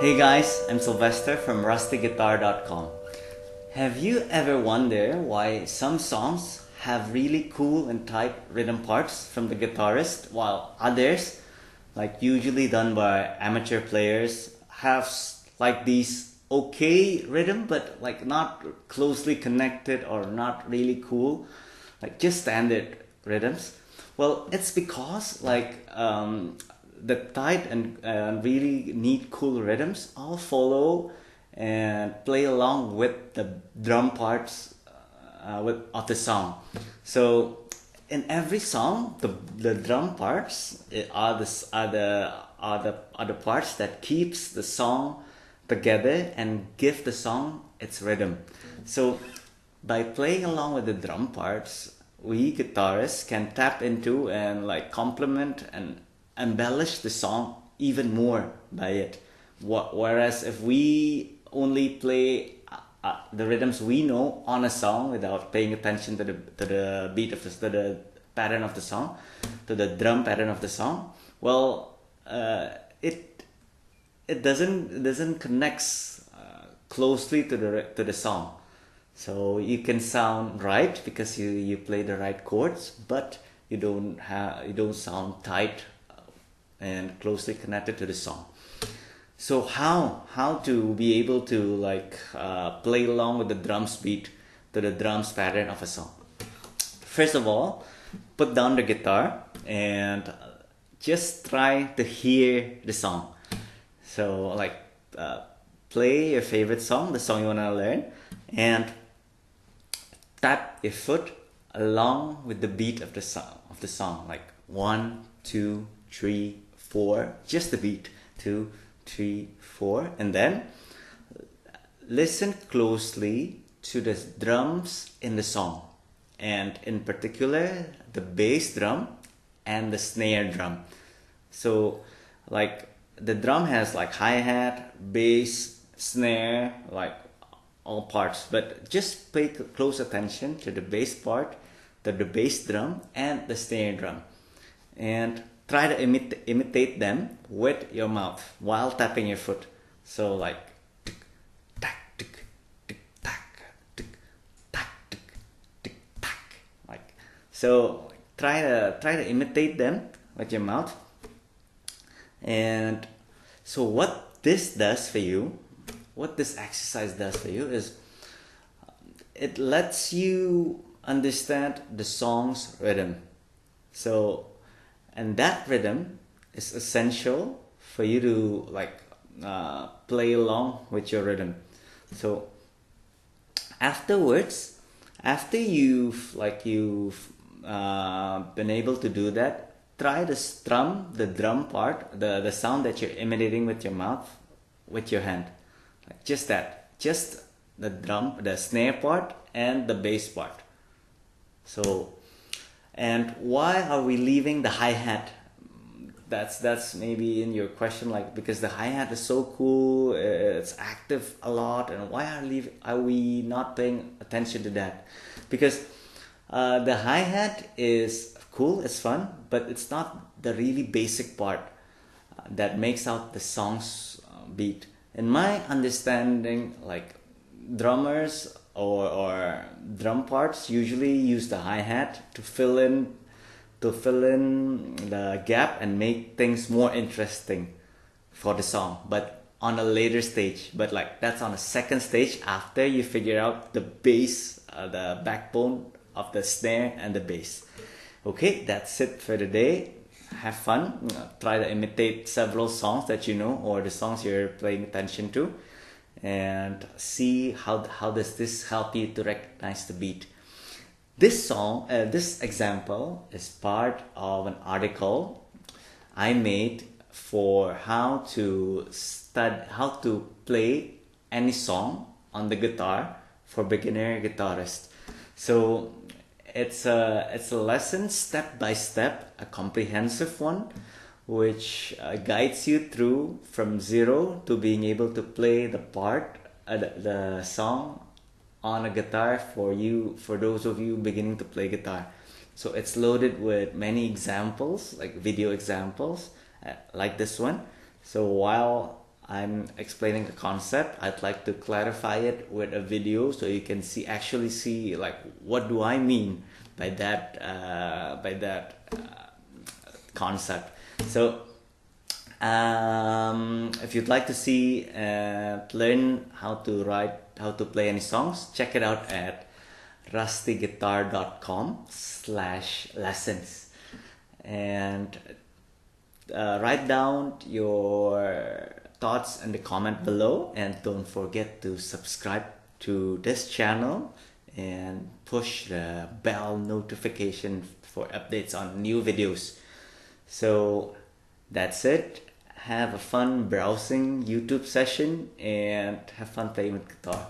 Hey guys, I'm Silvester from rustyguitar.com. Have you ever wondered why some songs have really cool and tight rhythm parts from the guitarist while others, like usually done by amateur players, have like these okay rhythm but like not closely connected or not really cool, like just standard rhythms? Well, it's because the tight and really neat, cool rhythms all follow and play along with the drum parts of the song. So in every song, the drum parts are the parts that keeps the song together and give the song its rhythm. So by playing along with the drum parts, we guitarists can tap into and like complement and embellish the song even more by it. Whereas if we only play the rhythms we know on a song without paying attention to the beat of to the pattern of the song, to the drum pattern of the song, well, it doesn't connects closely to the song. So you can sound right because you play the right chords, but you don't sound tight and closely connected to the song. So how to be able to play along with the drums beat to the drums pattern of a song? First of all, put down the guitar and just try to hear the song. So play your favorite song, the song you wanna learn, and tap your foot along with the beat of the song, like 1, 2, 3, 4, just the beat, 2, 3, 4, and then listen closely to the drums in the song, and in particular the bass drum and the snare drum. So like the drum has like hi-hat, bass, snare, like all parts, but just pay close attention to the bass part, to the bass drum and the snare drum, and try to imitate them with your mouth while tapping your foot. So like tick tack tick tick tack tick tack tick tick tack, like so. Try to imitate them with your mouth. And so what this does for you, what this exercise does for you is it lets you understand the song's rhythm. So, and that rhythm is essential for you to play along with your rhythm. So afterwards, after you've been able to do that, try to strum the drum part, the sound that you're imitating with your mouth, with your hand, like just that, just the drum, the snare part and the bass part. So, and why are we leaving the hi-hat? That's maybe in your question, like because the hi-hat is so cool, it's active a lot, and why are we not paying attention to that? Because the hi-hat is cool, it's fun, but it's not the really basic part that makes out the song's beat. In my understanding, like drummers or drum parts usually use the hi-hat to fill in the gap and make things more interesting for the song, but on a later stage. But like that's on a second stage after you figure out the bass, the backbone of the snare and the bass. Okay, that's it for today. Have fun. Try to imitate several songs that you know or the songs you're paying attention to, and see how does this help you to recognize the beat. This example is part of an article I made for how to play any song on the guitar for beginner guitarists. So it's a lesson step by step, a comprehensive one, which guides you through from zero to being able to play the song on a guitar for those of you beginning to play guitar. So it's loaded with many examples, like video examples, like this one. So while I'm explaining a concept. I'd like to clarify it with a video so you can actually see like what do I mean by that concept. So if you'd like to see learn how to play any songs, check it out at rustyguitar.com/lessons, and write down your thoughts in the comment below, and don't forget to subscribe to this channel and push the bell notification for updates on new videos. So that's it. Have a fun browsing YouTube session and have fun playing with guitar.